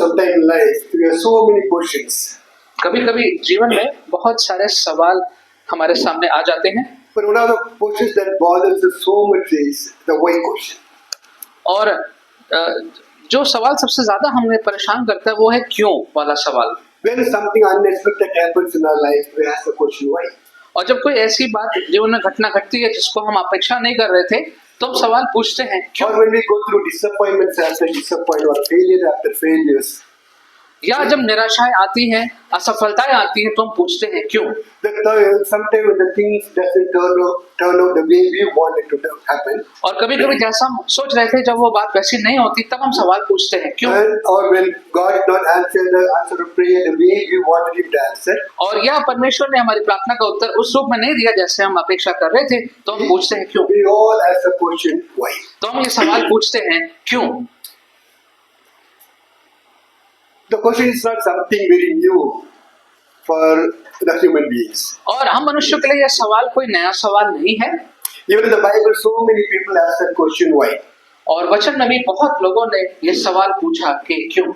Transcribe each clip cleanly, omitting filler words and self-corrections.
sometimes in life we have so many questions, कभी-कभी जीवन में बहुत सारे सवाल हमारे सामने आ जाते हैं but one of the questions that bothers us so much is the why question. और जो सवाल सबसे ज्यादा हमें परेशान करता है वो है क्यों वाला सवाल। When something unexpected happens in our life, we ask the question why. और जब कोई ऐसी बात जीवन में घटना घटती है जिसको हम अपेक्षा नहीं कर रहे थे तो हम सवाल पूछते हैं क्यों। Or when we go through disappointments after disappointment or failure after failures, या जब निराशाएं आती हैं, असफलताएं आती हैं तो हम पूछते हैं क्यों। sometimes when the things doesn't turn out the way we want it to happen, और कभी-कभी जैसा हम सोच रहे थे जब वो बात वैसी नहीं होती तब हम सवाल पूछते हैं क्यों। or when God did not answer the prayer the way we wanted Him to answer, और या परमेश्वर ने हमारी प्रार्थना का उत्तर उस रूप में नहीं दिया जैसे हम अपेक्षा कर रहे थे तो हम पूछते हैं क्यों। we all ask the question why. तो हम ये सवाल पूछते हैं क्यों। The question is not something very new for the human beings. और हम मनुष्यों के लिए यह सवाल कोई नया सवाल नहीं है। Even in the Bible, so many people ask that question why. और वचन में भी बहुत लोगों ने यह सवाल पूछा कि क्यों।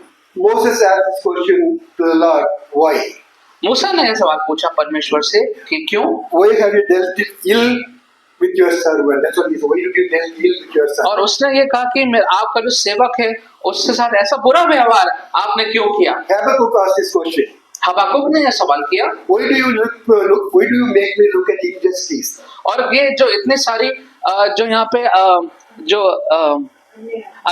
Moses asked this question to the Lord, why? मूसा ने यह सवाल पूछा परमेश्वर से कि क्यों। Why have you dealt ill with your servant? That's what he said. Why did you dealt ill with your servant? और उसने ये कहा कि आपका जो सेवक है उसके साथ ऐसा बुरा व्यवहार आपने क्यों किया। Habakkuk asked this question. हबाकुक ने यह सवाल किया Why do you make me look at injustice? और ये जो इतनी सारी जो यहाँ पे जो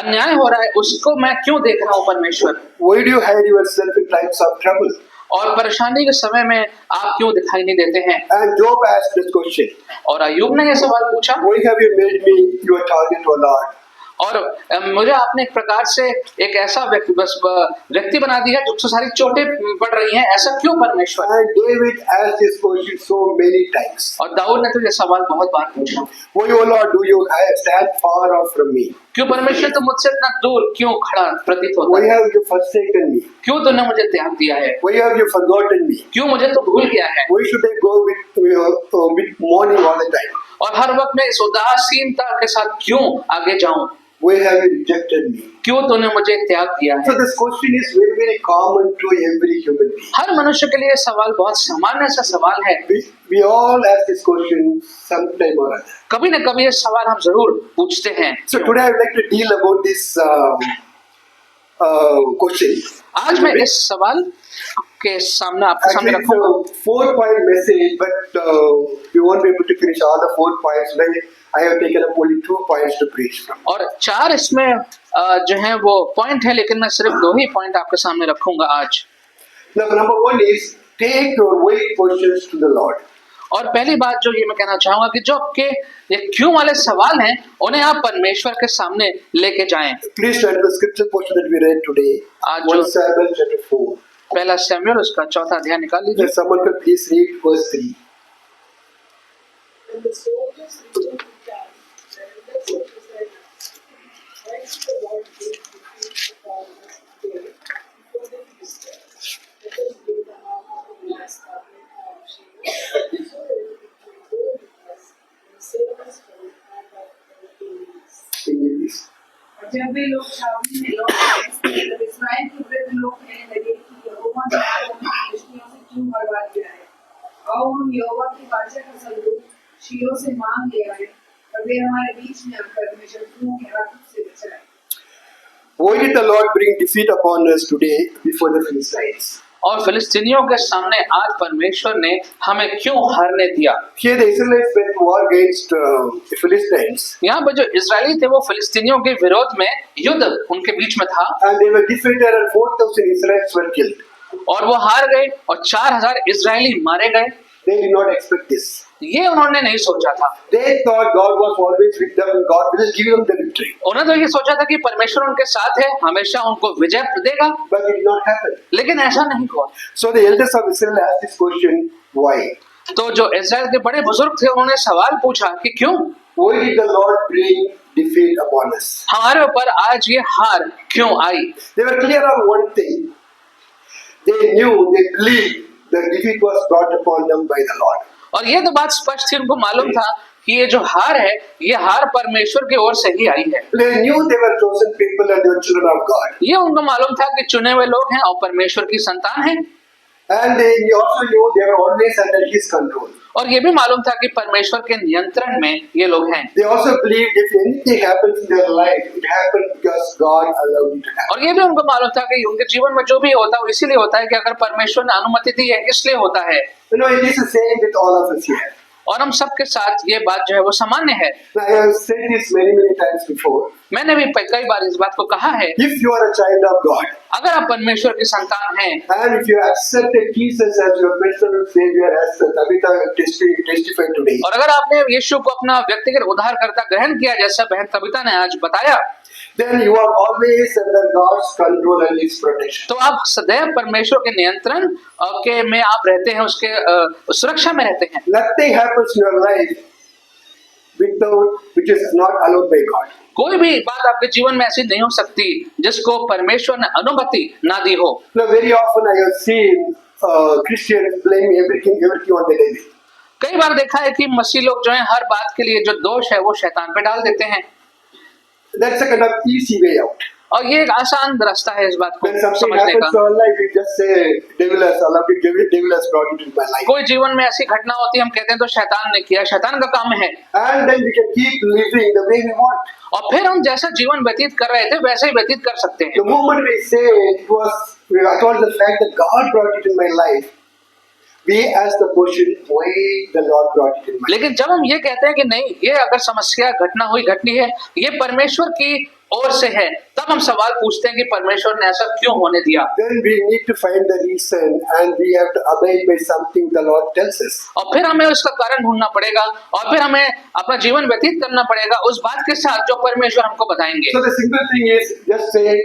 अन्याय हो रहा है उसको मैं क्यों देख रहा हूँ परमेश्वर। Why do you hide yourself in times of trouble? और परेशानी के समय में आप क्यों दिखाई नहीं देते हैं। And Job asked this question. और अय्यूब ने यह सवाल पूछा Why have you made me your target, O Lord? और मुझे आपने एक प्रकार से एक ऐसा व्यक्ति बना दिया जिसको सारी चोटें पड़ रही हैं, ऐसा क्यों परमेश्वर। And David asked this question so many times. और दाऊद ने तो ये सवाल बहुत बार पूछा, Why, O Lord, do you stand far off from me? क्यों परमेश्वर तुम मुझसे इतना दूर क्यों खड़ा प्रतीत होता Why है। have you forsaken me? क्यों तुमने मुझे त्याग दिया है। Why have you forgotten me? क्यों मुझे तो भूल गया है। Why should I go with mourning all the time? और हर वक्त मैं इस उदासीनता के साथ क्यों आगे जाऊं। Why have you rejected me? क्यों तूने मुझे त्याग किया है। So this question is very, very common to every human being. हर मनुष्य के लिए सवाल बहुत सामान्य सा सवाल है। We all ask this question sometime or other. कभी न कभी ये सवाल हम जरूर पूछते हैं। So today I would like to deal about this question. आज मैं इस सवाल के सामने आपके सामने Actually, it's रखूंगा। a 4-point message, but we won't be able to finish all the 4 points. I have taken up only 2 points to preach from. और 4 इसमें जो है वो पॉइंट है लेकिन मैं सिर्फ 2 ही पॉइंट आपके सामने रखूंगा आज। Now, number 1 is take your why questions to the Lord. और पहली बात जो ये मैं कहना चाहूंगा कि जो आपके ये क्यों वाले सवाल हैं उन्हें आप परमेश्वर के सामने लेके जाएं। Please turn to the scripture portion that we read today. आज जो 1 Samuel chapter 4. पहला शमूएल उसका 4था अध्याय निकाल लीजिए। If someone could please read verse 3. And the soldiers returned to camp. The elders of Israel asked, "Why did the Lord give defeat upon us today before the Philistines? Let us bring them out of the last tablet of Shiloh, so that it may go with us and save us from the hand of our enemies." Please. और जब वे लोग छावनी में लौट आए तब इस्राएल के वृद्ध लोग कहने लगे कि यहोवा ने हमें फिलिस्तियों से क्यों मरवा दिया है। आओ हम यहोवा की वाचा का संदूक शीलो से मांग ले आए और वे हमारे बीच में आकर हमें शत्रुओं के हाथ से बचाए। Why did the Lord bring defeat upon us today before the Philistines? और फिलिस्तीनियों के सामने आज परमेश्वर ने हमें क्यों हारने दिया। Here the Israelites went to war against the Philistines. यहाँ पर जो इजरायली थे वो फिलिस्तीनियों के विरोध में युद्ध उनके बीच में था And they were defeated and 4,000 Israelites were killed. और वो हार गए और 4000 इजरायली मारे गए। They did not expect this. ये उन्होंने नहीं सोचा था। They thought God was always with them and God will give them the victory. उन्होंने तो ये सोचा था कि परमेश्वर उनके साथ है, हमेशा उनको विजय देगा, But it did not happen. लेकिन ऐसा नहीं हुआ। So the elders of Israel asked this question, why? तो जो इजराइल के बड़े बुजुर्ग थे उन्होंने सवाल पूछा कि क्यों Why did the Lord bring defeat upon us? हमारे ऊपर आज ये हार क्यों आई। They were clear on one thing. They knew, they believed the defeat was brought upon them by the Lord. और ये तो बात स्पष्ट थी, उनको मालूम था कि ये जो हार है, ये हार परमेश्वर की ओर से ही आई है। They knew they were chosen people and they were children of God. ये उनको मालूम था कि चुने हुए लोग हैं और परमेश्वर की संतान हैं। And they also knew they were always under His control. और ये भी मालूम था कि परमेश्वर के नियंत्रण में ये लोग हैं। They also believed if anything happens in their life, it happened because God allowed it to happen. और ये भी उनको मालूम था कि उनके जीवन में जो भी होता है वो इसीलिए होता है कि अगर परमेश्वर ने अनुमति दी है इसलिए होता है। You know, it is the same with all of us here. और हम सबके साथ ये बात जो है वो सामान्य है। Now, I have said this many times before. मैंने भी कई बार इस बात को कहा है, If you are a child of God, अगर आप परमेश्वर की संतान हैं and if you accepted Jesus as your personal Savior, as Tabitha testified today, और अगर आपने यीशु को अपना व्यक्तिगत उद्धारकर्ता ग्रहण किया जैसा बहन कविता ने आज बताया, then you are always under God's control and His protection. तो आप सदैव परमेश्वर के नियंत्रण के में आप रहते हैं, उसके सुरक्षा में रहते हैं। Nothing happens in your life which is not allowed by God. कोई भी बात आपके जीवन में ऐसी नहीं हो सकती जिसको परमेश्वर ने अनुमति ना दी हो। Now, very often I have seen Christians blame everything on the devil. कई बार देखा है कि मसीह लोग जो है हर बात के लिए जो दोष है वो शैतान पे डाल देते हैं, That's a kind of easy way out. और ये एक आसान रास्ता है इस बात को When something समझने happens का। to our life, we just say, devil has allowed it, devil has brought it into my life. कोई जीवन में ऐसी घटना होती है, हम कहते हैं तो शैतान ने किया, शैतान का काम है, And then we can keep living the way we want. और फिर हम जैसा जीवन व्यतीत कर रहे थे वैसे ही व्यतीत कर सकते हैं। The moment we say it was the fact that God brought it in my life, we ask the question, why the Lord brought it in my life? लेकिन जब हम ये कहते हैं कि नहीं, ये अगर समस्या घटनी है, ये परमेश्वर की ओर से है, तब हम सवाल पूछते हैं कि परमेश्वर ने ऐसा क्यों होने दिया। Then we need to find the reason and we have to abide by something the Lord tells us. और फिर हमें उसका कारण ढूंढना पड़ेगा और फिर हमें अपना जीवन व्यतीत करना पड़ेगा उस बात के साथ जो परमेश्वर हमको बताएंगे। So the simple thing is just say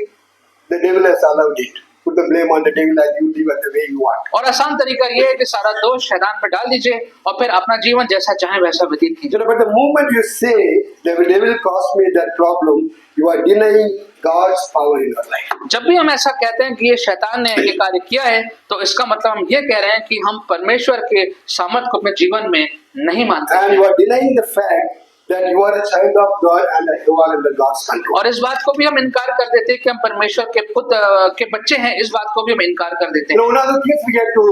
the devil has allowed it. Put the blame on the devil and you live the way you want. और आसान तरीका ये है कि सारा दोष शैतान पर डाल दीजिए और फिर अपना जीवन जैसा चाहे वैसा व्यतीत कीजिए। But the moment you say the devil caused me that problem, you are denying God's power in your life. जब भी हम ऐसा कहते हैं कि ये शैतान ने ये कार्य किया है, तो इसका मतलब हम ये कह रहे हैं कि हम परमेश्वर के सामर्थ को अपने जीवन में नहीं मानते And you are denying the fact that you are a child of God and that you are under God's control. और इस बात को भी हम इनकार कर देते हैं कि हम परमेश्वर के पुत्र के बच्चे हैं, इस बात को भी हम इनकार कर देते हैं। Now, one of the things we have to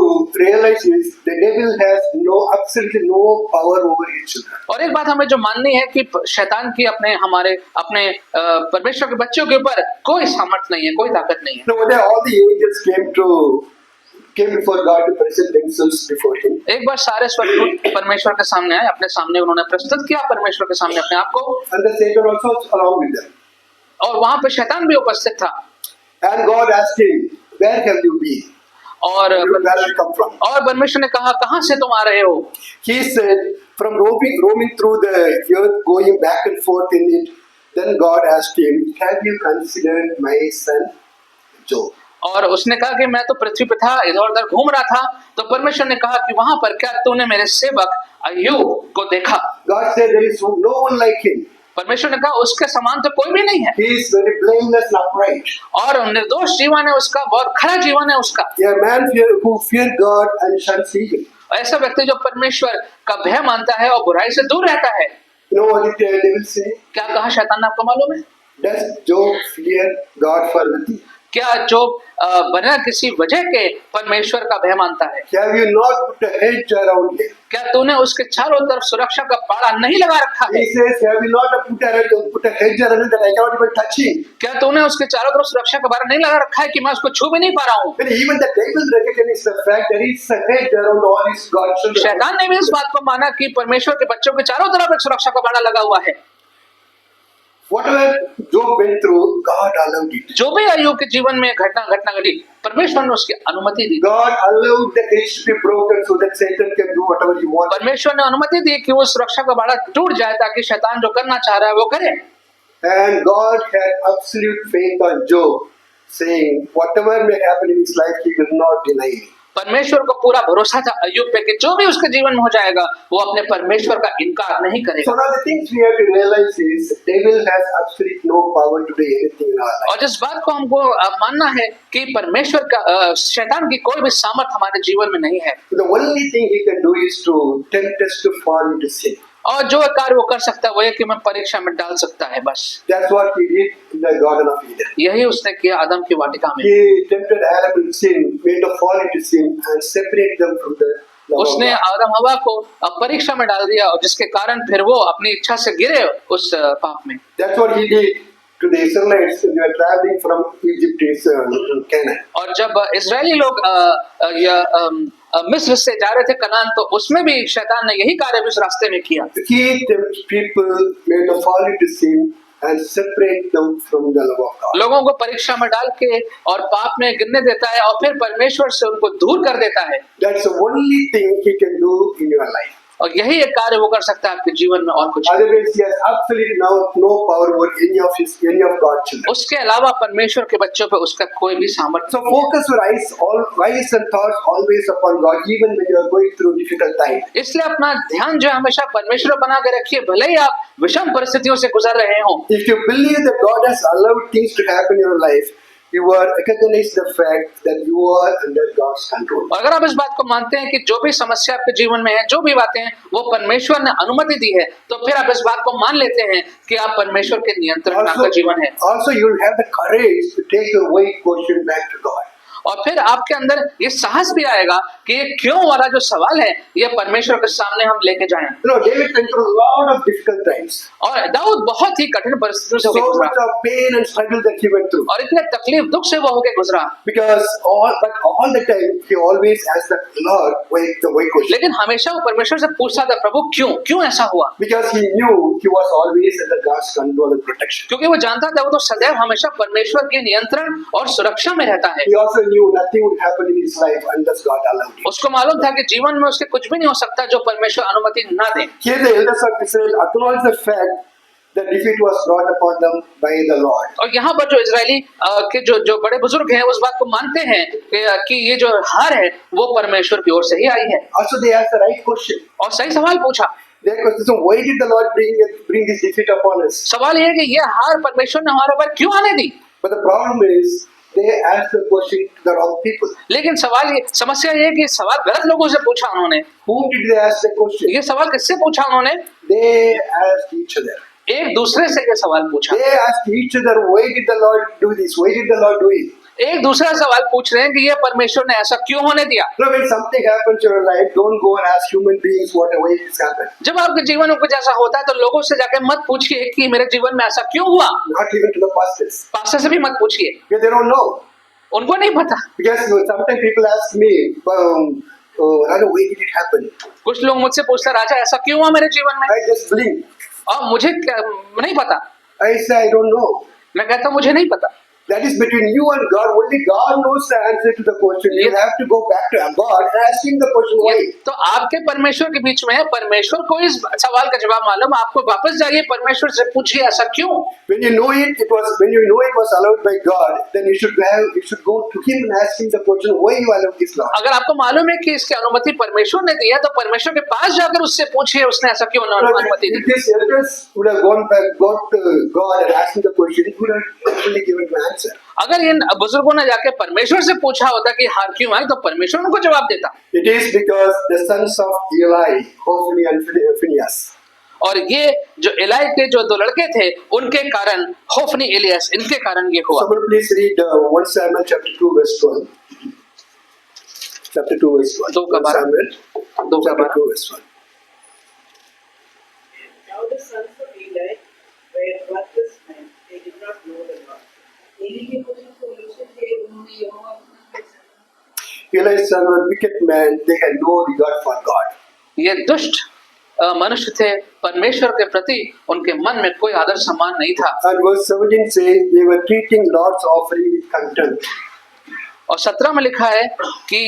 realize is the devil has absolutely no power over his children. और एक बात हमें जो माननी है कि शैतान की अपने परमेश्वर के बच्चों के ऊपर कोई सामर्थ नहीं है, कोई ताकत नहीं है। Now, when all the angels came before God to present themselves before Him. एक बार सारे स्वर्गदूत परमेश्वर के सामने आए, अपने सामने उन्होंने प्रस्तुत किया परमेश्वर के सामने अपने आप को, And the Satan also along with them. और वहां पे शैतान भी उपस्थित था। And God asked him, where have you been? और Where have you come from? परमेश्वर ने कहा, कहां से तुम आ रहे हो? He said, from roaming through the earth, going back and forth in it. Then God asked him, have you considered my son Job? और उसने कहा कि मैं तो पृथ्वी पे था, इधर उधर घूम रहा था, तो परमेश्वर ने कहा कि वहां पर क्या तूने मेरे सेवक अय्यूब को देखा? God said, there is no one like him. परमेश्वर ने कहा उसके समान तो कोई भी नहीं है, He is very blameless and upright. और निर्दोष जीवन है उसका, बहुत खरा जीवन है उसका। A man who fears God and shuns evil. ऐसा व्यक्ति जो परमेश्वर का भय मानता है और बुराई से दूर रहता है। You know what did the devil say? क्या कहा शैतान ने, आपको मालूम है? Does Job fear God for nothing? क्या जो बिना किसी वजह के परमेश्वर का भय मानता है? Have you not put a hedge around him? क्या तूने उसके चारों तरफ सुरक्षा का बाड़ा नहीं लगा रखा है? He says, have you not put a hedge around him that I cannot even touch him? क्या तूने उसके चारों तरफ सुरक्षा का बाड़ा नहीं लगा रखा है कि मैं उसको छू भी नहीं पा रहा हूँ? But even the devil recognizes the fact that it's a hedge around all his God's children. शैतान ने भी इस बात को माना कि परमेश्वर के बच्चों के चारों तरफ एक सुरक्षा का बाड़ा लगा हुआ है। Whatever Job went through, God allowed it. जो भी अय्यूब के जीवन में घटना घटी, परमेश्वर ने उसकी अनुमति दी। God allowed the hedge to be broken so that Satan can do whatever he wants. परमेश्वर ने अनुमति दी कि वो सुरक्षा का बाड़ा टूट जाए ताकि शैतान जो करना चाह रहा है वो करे। And God had absolute faith on Job, saying, whatever may happen in his life, he will not deny me. परमेश्वर को पूरा भरोसा था अय्यूब पे कि जो भी उसके जीवन में हो जाएगा वो अपने परमेश्वर का इनकार नहीं करेगा। So now the things we have to realize is, devil has absolutely no power to do anything in our life. और जिस बात को हमको मानना है कि परमेश्वर का शैतान की कोई भी सामर्थ हमारे जीवन में नहीं है। The only thing he can do is to tempt us to fall into sin. और जो कार्य वो कर सकता है वो है कि मैं परीक्षा में डाल सकता है, बस That's what he did in the Garden of Eden. यही उसने किया आदम की वाटिका में। He tempted Adam in sin, made them fall into sin, and separate them from the love of उसने God. आदम हवा को परीक्षा में डाल दिया और जिसके कारण फिर वो अपनी इच्छा से गिरे उस पाप में। That's what he did to the Israelites when they were traveling from Egypt to Canaan. और जब इजरायली लोग मिस्र से जा रहे थे कनान, तो उसमें भी शैतान ने यही कार्य भी उस रास्ते में किया। He tempted people, made them fall into sin, and separate them from the love of God. लोगों को परीक्षा में डाल के और पाप में गिरने देता है और फिर परमेश्वर से उनको दूर कर देता है। That's the only thing he can do in your life. और यही एक कार्य वो कर सकता है आपके जीवन में, और कुछ नहीं। Otherwise, he has absolutely no power over any of God's children. उसके अलावा परमेश्वर के बच्चों पे उसका कोई भी सामर्थ्य So focus your eyes and thoughts always upon God, even when you are going through difficult times. इसलिए अपना ध्यान जो है हमेशा परमेश्वर बना के रखिए, भले ही आप विषम परिस्थितियों से गुजर रहे हों। If you believe that God has allowed things to happen in your life, you are recognize the fact that you are under God's control. और अगर आप इस बात को मानते हैं कि जो भी समस्या आपके जीवन में है, जो भी बातें हैं, वो परमेश्वर ने अनुमति दी है, तो फिर आप इस बात को मान लेते हैं कि आप परमेश्वर के नियंत्रण में आपका जीवन है। Also, you will have the courage to take your weight question back to God. और फिर आपके अंदर ये साहस भी आएगा कि ये क्यों वाला जो सवाल है ये परमेश्वर के सामने हम लेके जाएं। You know, David went through a lot of difficult times. और दाऊद बहुत ही कठिन परिस्थितियों से So होके much गुजरा, of pain and struggle that he went through. और इतने तकलीफ दुख से वो होके गुजरा, Because all the time he always asked the Lord the why question. लेकिन हमेशा वो परमेश्वर से पूछता था, प्रभु क्यों ऐसा हुआ? Because he knew he was always under God's control and protection. क्योंकि वो जानता था वो तो सदैव हमेशा परमेश्वर के नियंत्रण और सुरक्षा में रहता है। He also knew nothing would happen in his life unless God allowed it. उसको मालूम था कि जीवन में उसके कुछ भी नहीं हो सकता जो परमेश्वर अनुमति ना दे। Here the elders of Israel acknowledged the fact that defeat was brought upon them by the Lord. और यहाँ पर जो इजरायली के जो बड़े बुजुर्ग हैं उस बात को मानते हैं कि ये जो हार है वो परमेश्वर की ओर से ही आई है। Also they asked the right question. और सही सवाल पूछा। Their question is, why did the Lord bring this defeat upon us? सवाल ये है कि ये हार परमेश्वर ने हमारे ऊपर क्यों आने दी? But the problem is they asked the question to the wrong people. लेकिन समस्या ये है कि सवाल गलत लोगों से पूछा उन्होंने। Whom did they ask the question? ये सवाल किससे पूछा उन्होंने? They asked each other. एक दूसरे से ये सवाल पूछा। They asked each other, why did the Lord do this? Why did the Lord do it? एक दूसरा सवाल पूछ रहे हैं कि ये परमेश्वर ने ऐसा क्यों होने दिया। So when something happens in your life, don't go and ask human beings why it has happened. जब आपके जीवन में कुछ ऐसा होता है तो लोगों से जाके मत पूछिए कि मेरे जीवन में ऐसा क्यों हुआ। Not even to the pastors. Pastor से भी मत पूछिए, Because they don't know. उनको नहीं पता। Because sometimes people ask me, Raja, why did it happen? कुछ लोग मुझसे पूछते हैं, राजा ऐसा क्यों हुआ मेरे जीवन में? I just blink. और मुझे नहीं पता। I say, I don't know. मैं कहता हूँ मुझे नहीं पता। That is between you and God. Only God knows the answer to the question. You have to go back to God and ask him the question why. तो आपके परमेश्वर के बीच में है, परमेश्वर को इस सवाल का जवाब मालूम, आपको वापस जाइए परमेश्वर से पूछिए ऐसा क्यों। When you know it was allowed by God, then you should go to him and ask him the question why you allowed this law. अगर आपको मालूम है कि इसकी अनुमति परमेश्वर ने दी है तो परमेश्वर के पास जाकर उससे पूछिए उसने ऐसा क्यों अनुमति दी। If these elders would have gone to God and asked him the question, he would have actually given an answer. अगर इन बुजुर्गों ने जाके परमेश्वर से पूछा होता कि हार क्यों आई, तो परमेश्वर उनको जवाब देता। It is because the sons of Eli, Hophni and Phinehas. और ये जो एलाई के जो दो लड़के थे उनके कारण, होफनी एलियास, इनके कारण ये हुआ। Someone please read 1 Samuel chapter 2 verse 12. Chapter 2 verse 1. 1 Samuel chapter 2 verse 1. Now the sons of Eli were worthless men. They did not know the Lord. Eli के कुछ पुरुष थे, उन्होंने यहोवा को पहचाना। Eli's sons were wicked men. They had no regard for God. ये दुष्ट मनुष्य थे, परमेश्वर के प्रति उनके मन में कोई आदर सम्मान नहीं था। And verse 17 says they were treating Lord's offering with contempt. और 17 में लिखा है कि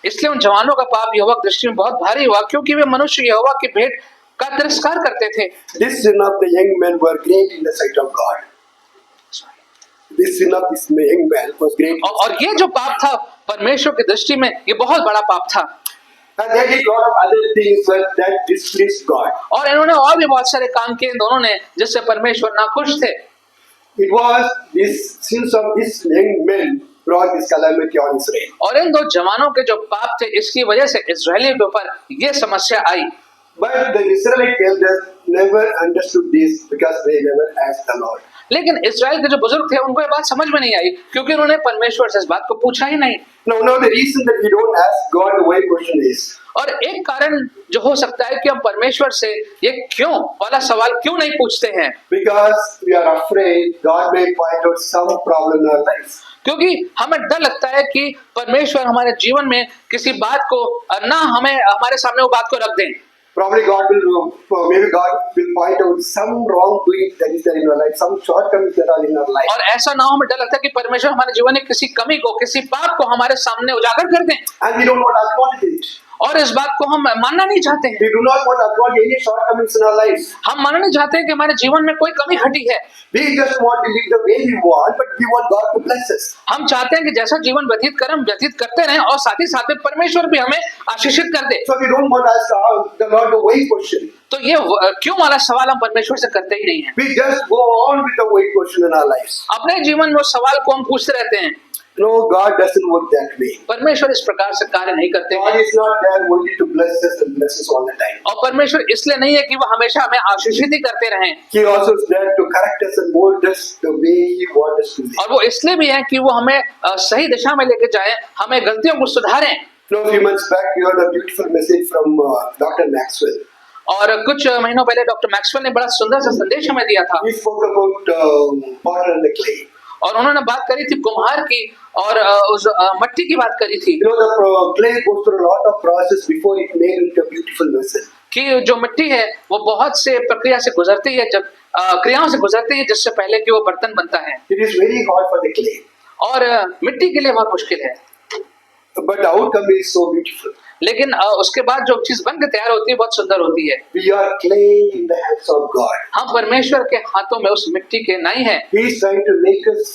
इसलिए उन जवानों का पाप यहोवा की दृष्टि में बहुत भारी हुआ क्योंकि वे मनुष्य यहोवा की भेंट का तिरस्कार करते थे। This sin of the young men were great in the sight of God. This sin of this young man was great. और ये जो पाप था परमेश्वर की दृष्टि में ये बहुत बड़ा पाप था। And they did a lot of other things that displeased God. और इन्होंने और भी बहुत सारे काम किए दोनों ने जिससे परमेश्वर नाखुश थे। It was this sins of these young men brought this calamity on Israel. और इन दो जवानों के जो पाप थे इसकी वजह से इस्राएलियों के ऊपर ये समस्या आई। But the Israelite elders never understood this because they never asked the Lord. लेकिन इस्राएल के जो बुजुर्ग थे उनको ये बात समझ में नहीं आई क्योंकि उन्होंने परमेश्वर से इस बात को पूछा ही नहीं। Now the reason that we don't ask God the why question is और एक कारण जो हो सकता है कि हम परमेश्वर से ये क्यों वाला सवाल क्यों नहीं पूछते हैं, because we are afraid God may point out some problem in our life. क्योंकि हमें डर लगता है कि परमेश्वर हमारे जीवन में किसी बात को ना हमें हमारे सामने वो बात को रख दें। Probably maybe God will point out some wrongdoing that is there in our life, some shortcomings that are in our life. और ऐसा ना हो, हमें डर लगता है कि परमेश्वर हमारे जीवन में किसी कमी को, किसी पाप को हमारे सामने उजागर कर दें, And we don't want to acknowledge it. और इस बात को हम मानना नहीं चाहते हैं। We do not want to acknowledge any shortcomings in our lives. हम मानना नहीं चाहते हैं कि हमारे जीवन में कोई कमी घटी है। We just want to live the way we want, but we want God to bless us. हम चाहते हैं कि जैसा जीवन व्यतीत करें हम व्यतीत करते रहें और साथ ही साथ में परमेश्वर भी हमें आशीषित कर दे। So we don't want to ask the Lord the why question. तो ये क्यों वाला सवाल हम परमेश्वर से करते ही नहीं हैं। We just go on with the why question in our lives. अपने जीवन में उस सवाल को हम पूछते रहते हैं। No, God doesn't work that way. परमेश्वर इस प्रकार से कार्य नहीं करते God हैं। is not there only to bless us and bless us all the time. और परमेश्वर इसलिए नहीं है कि वो हमेशा हमें आशीषित ही करते रहें, He also is there to correct us and mold us the way He wants us to live. और वो इसलिए भी है कि वो हमें सही दिशा में लेके जाए, हमें गलतियों को सुधारें। A few months back, we heard a beautiful message from Dr. Maxwell. और कुछ महीनों पहले डॉक्टर मैक्सवेल ने बड़ा सुंदर सा संदेश हमें दिया था। He spoke about potter and the clay. और उन्होंने बात करी थी कुम्हार की और उस मट्टी की बात करी थी You know, the clay goes through a lot of process before it made into a beautiful vessel. कि जो मिट्टी है वो बहुत से प्रक्रिया से गुजरती है, जब क्रियाओं से गुजरती है जिससे पहले कि वो बर्तन बनता है। It is very hard for the clay, और मिट्टी के लिए बहुत मुश्किल है, but the outcome is so beautiful. लेकिन उसके बाद जो चीज बन के तैयार होती है बहुत सुंदर होती है। We are clay in the hands of God. हम परमेश्वर के हाथों में उस मिट्टी के नहीं है, He is trying to make us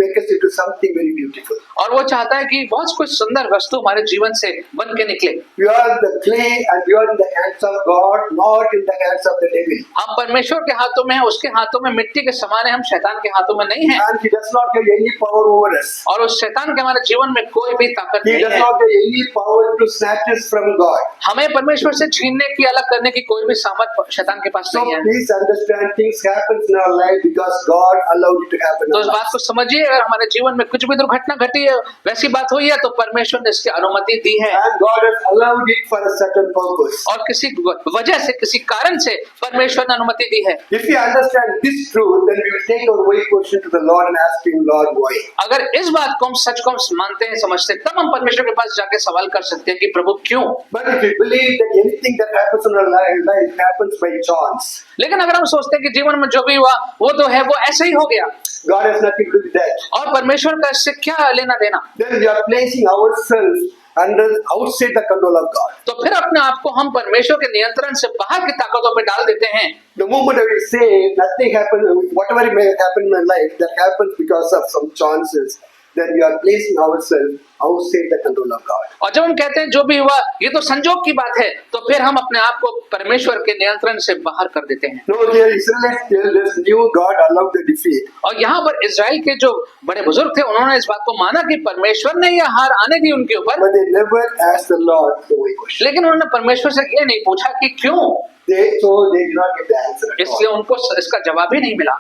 make us into something very beautiful. और वो चाहता है कि बहुत कुछ सुंदर वस्तु हमारे जीवन से बन के निकले। We are the clay and we are in the hands of God, not in the hands of the devil. हम परमेश्वर के हाथों में हैं, उसके हाथों में मिट्टी के समान है, हम शैतान के हाथों में नहीं हैं। And He does not have any power over us. और उस शैतान के हमारे जीवन में कोई भी ताकत He नहीं does है। not have any power to snatch us from God. हमें परमेश्वर से छीनने की, अलग करने की कोई भी सामर्थ शैतान के पास So नहीं है। please understand, things happen in our life because God allowed it to happen. तो इस बात को समझिए, अगर हमारे जीवन में कुछ भी दुर्घटना घटी है, वैसी बात हुई है, तो परमेश्वर ने इसकी अनुमति दी है And God has allowed it for a certain purpose. और किसी वजह से, किसी कारण से परमेश्वर ने अनुमति दी है। If we understand this truth, then we will take our way question to the Lord and ask Him, Lord, why? अगर इस बात को हम सच को हम मानते हैं, समझते हैं, तब हम परमेश्वर के पास जाके सवाल कर सकते हैं कि प्रभु क्यों। But if we believe that anything that happens in our life happens by chance, लेकिन अगर हम सोचते हैं कि जीवन में जो भी हुआ वो तो है, वो ऐसे ही हो गया God has nothing to do with that. और परमेश्वर का इससे क्या लेना देना, Then we are placing ourselves under outside the control of God. तो फिर अपने आप को हम परमेश्वर के नियंत्रण से बाहर की ताकतों पे डाल देते हैं। The moment I will say nothing happened, whatever may happen in my life, that happens because of some chances, then we are placing ourselves outside the control of God. और जब हम कहते हैं जो भी हुआ ये तो संजोग की बात है, तो फिर हम अपने आप को परमेश्वर के नियंत्रण से बाहर कर देते हैं। No, here Israelites knew God allowed the defeat. और यहाँ पर इजराइल के जो बड़े बुजुर्ग थे उन्होंने इस बात को माना कि परमेश्वर ने यह हार आने दी उनके ऊपर, But they never asked the Lord the way question. लेकिन उन्होंने परमेश्वर से ये नहीं पूछा कि क्यों, They did not get the answer at इसलिए all. उनको इसका जवाब ही नहीं मिला।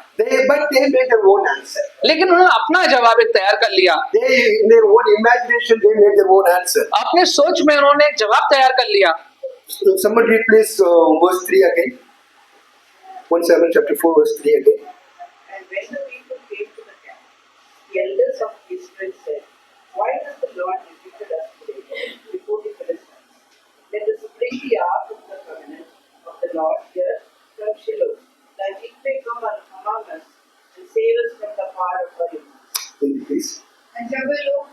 But they made their own answer. लेकिन उन्होंने अपना जवाब एक तैयार कर लिया, They, in their own imagination, they made their own answer. अपने सोच में उन्होंने एक जवाब तैयार कर लिया। Somebody read please verse 3 again. 1 Samuel chapter 4 verse 3 again. And when the people came to the camp, the elders of Israel said, Why does the Lord defeat us today before the Philistines? Let us bring the ark of the covenant of the Lord here from Shiloh, that it may come among us and save us from the power of our enemies. Please. And जब वे लोग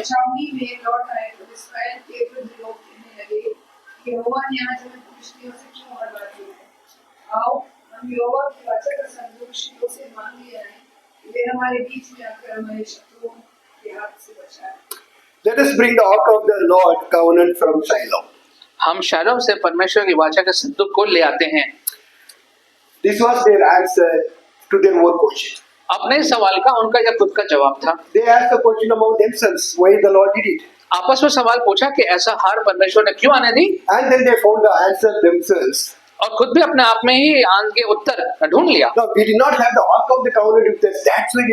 छावनी में लौट आए तो इस्राएल के वृद्ध लोग कहने लगे, यहोवा ने आज हमें फिलिस्तियों से क्यों हरवा दिया है? आओ हम यहोवा की वाचा का संदूक शिलोह से मांग ले आएं, कि वे हमारे बीच में आकर हमारे शत्रुओं के हाथ से बचाए। Let us bring the ark of the Lord covenant from Shiloh. हम शालोम से परमेश्वर की वाचा के संदूक को ले आते हैं। This was their answer to their own question. अपने सवाल का उनका यह खुद का जवाब था। They asked the question among themselves, why the Lord did it. आपस में सवाल पूछा कि ऐसा हार परमेश्वर ने क्यों आने दी, And then they found the answer themselves. और खुद भी अपने आप में ही आगे उत्तर ढूंढ लिया। Now, we did not have the Ark of the Covenant with us. That's why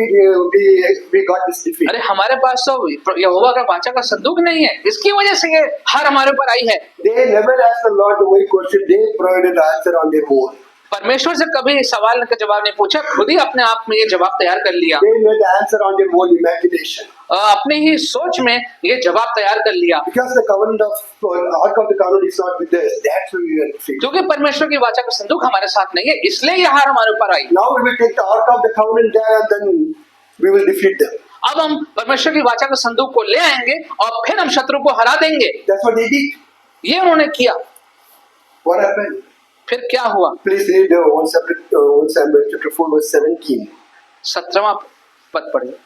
we got this defeat. अरे हमारे पास तो यहोवा का वाचा का संदूक नहीं है, इसकी वजह से ये हार हमारे ऊपर आई है। They never asked the Lord the why question. They provided the answer on their own. परमेश्वर से कभी सवाल का जवाब नहीं पूछा, खुद ही अपने आप में ये जवाब तैयार कर लिया। They made the answer on their own imagination. अपनी ही सोच में ये जवाब तैयार कर लिया। Because the covenant of Ark of the Covenant is not with us. That's why we were defeated. क्योंकि परमेश्वर की वाचा का संदूक हमारे साथ नहीं है, इसलिए ये हार हमारे ऊपर आई। Now we will take the Ark of the Covenant there and then we will defeat them. अब हम परमेश्वर की वाचा का संदूक को ले आएंगे और फिर हम शत्रु को हरा देंगे। That's what they did. ये उन्होंने किया। What happened? फिर क्या हुआ? Please read 1 Samuel chapter 4 verse 17. 17वां पद पढ़िए,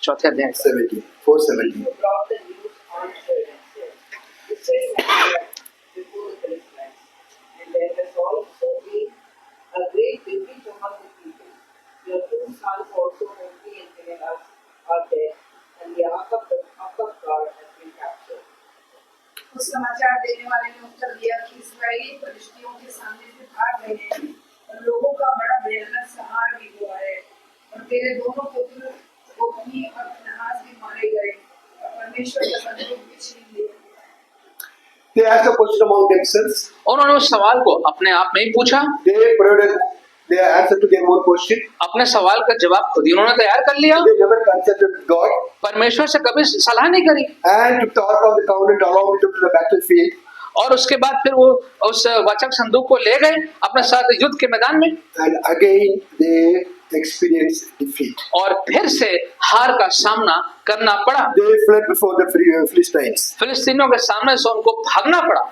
चौथे अध्याय। 17. 4:17. who brought the news answered and said, "This is Samuel before the Philistines, and there has also been a great defeat among the people. Your two sons also, Hophni and Phinehas, are dead, and the ark of God has been captured." उस समाचार देने वाले ने उत्तर दिया कि इस्राएली फलिश्तियों के सामने से भाग गए हैं और लोगों का बड़ा भयानक संहार भी हुआ है, और तेरे दोनों पुत्र होप्नी और फिनहास भी मारे गए और परमेश्वर का संदूक भी छीन लिया। They asked a question among themselves. उन्होंने उस सवाल को अपने आप में ही पूछा, They provided their answer to their own question. अपने सवाल का जवाब खुद ही उन्होंने तैयार कर लिया। They never consulted God परमेश्वर से कभी सलाह नहीं करी, and took the Ark of the Covenant along with them to the battlefield. और उसके बाद फिर वो उस वाचक संदूक को ले गए अपने साथ युद्ध के मैदान में, And again they experienced defeat. और फिर से हार का सामना करना पड़ा। They fled before the Philistines. फिलिस्तीनियों के सामने से उनको भागना पड़ा,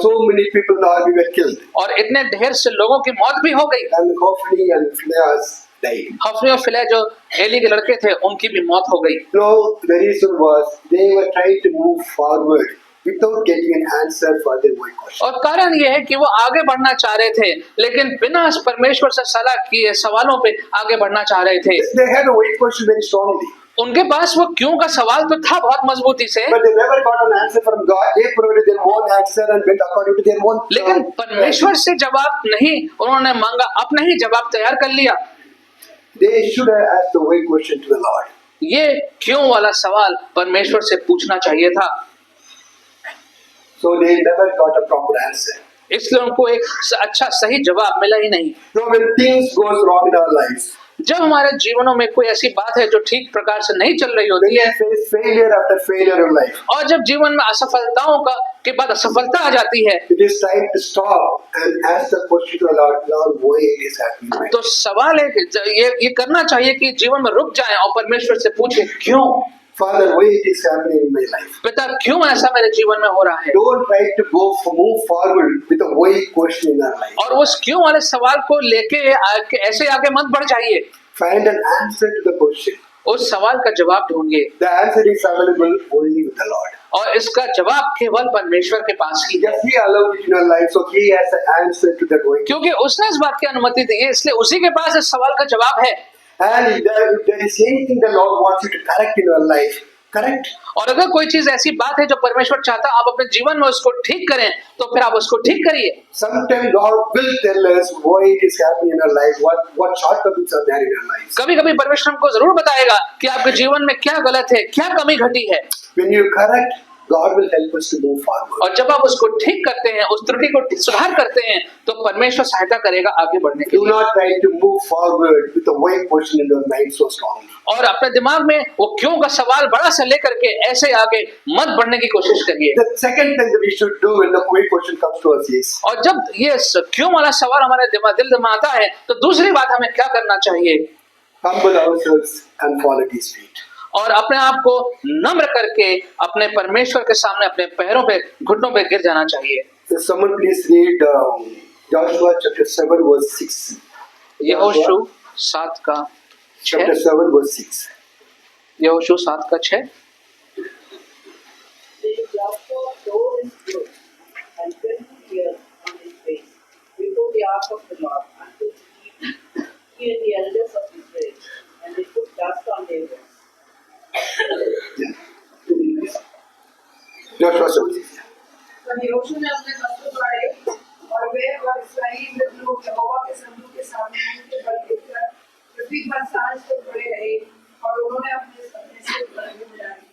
So many people in the army were killed. और इतने ढेर से लोगों की मौत भी हो गई। And Hophni and Phinehas died. हफनी और फिलै जो एली के लड़के थे उनकी भी मौत हो गई। No, the reason was they were trying to move forward without getting an answer for their why question. और कारण ये है कि वो आगे बढ़ना चाह रहे थे, लेकिन बिना परमेश्वर से सलाह किए सवालों पे आगे बढ़ना चाह रहे थे। They had a why question very strongly, उनके पास वो क्यों का सवाल तो था बहुत मजबूती से, but they never got an answer from God. They provided their own answer and went according to their own. लेकिन परमेश्वर से जवाब नहीं उन्होंने मांगा, अपना ही जवाब तैयार कर लिया। They should have asked the why question to the Lord. ये क्यों वाला सवाल परमेश्वर से पूछना चाहिए था, So they never got a proper answer. इसलिए उनको एक अच्छा सही जवाब मिला ही नहीं। So when things goes wrong in our lives, जब हमारे जीवनों में कोई ऐसी बात है जो ठीक प्रकार से नहीं चल रही when होती we है, face failure after failure in life, और जब जीवन में असफलताओं का के बाद असफलता आ जाती है, it is time to stop and ask the question to the Lord, Lord, why it is happening? तो सवाल है कि ये करना चाहिए कि जीवन में रुक जाएं और परमेश्वर से पूछें क्यों, Father, why it is happening in my life? पिता क्यों ऐसा मेरे जीवन में हो रहा है। Don't try to move forward with a why question in our life. और उस क्यों वाले सवाल को लेके ऐसे आगे मत बढ़ जाइए, Find an answer to the question. उस सवाल का जवाब ढूंढिए, The answer is available only with the Lord. और इसका जवाब केवल परमेश्वर के पास ही है, Because He allowed it in your life, so He has the answer to that why. क्योंकि उसने इस बात की अनुमति दी है, इसलिए उसी के पास इस सवाल का जवाब है। And if there is anything the Lord wants you to correct in your life, correct. और अगर कोई चीज ऐसी बात है जो परमेश्वर चाहता है आप अपने जीवन में उसको ठीक करें, तो फिर आप उसको ठीक करिए। Sometimes God will tell us why it is happening in our life, what shortcomings are there in our lives. कभी कभी परमेश्वर हमको जरूर बताएगा कि आपके जीवन में क्या गलत है, क्या कमी घटी है, When you correct, God will help us to move forward. और जब आप उसको ठीक करते हैं, उस त्रुटि को सुधार करते हैं, तो परमेश्वर सहायता करेगा आगे बढ़ने के Do लिए। not try to move forward with a why question in your mind so strongly. और अपने दिमाग में वो क्यों का सवाल बड़ा से लेकर के ऐसे आगे मत बढ़ने की कोशिश करिए। The second thing that we should do when the why question comes to us is, और जब ये क्यों वाला सवाल हमारे दिल में आता है, तो दूसरी बात हमें क्या करना चाहिए, humble ourselves and fall at His feet. और अपने आप को नम्र करके अपने परमेश्वर के सामने अपने पैरों पे घुटनों पे गिर जाना चाहिए। So someone please read Joshua chapter 7 verse 6. यहोशू 7 का 6, Chapter 7 verse 6. यहोशू 7 का 6। Then Joshua tore his clothes and fell to the earth on his face before the ark of the Lord until the evening, he and the elders of Israel, देगा। Joshua 17. तब यहोशू ने अपने वस्त्र फाड़े और वे और इस्राएली लोग यहोवा के संदूक के सामने उनके बल गिरकर पृथ्वी पर सांझ तक पड़े रहे और उन्होंने अपने सिर पर डाली।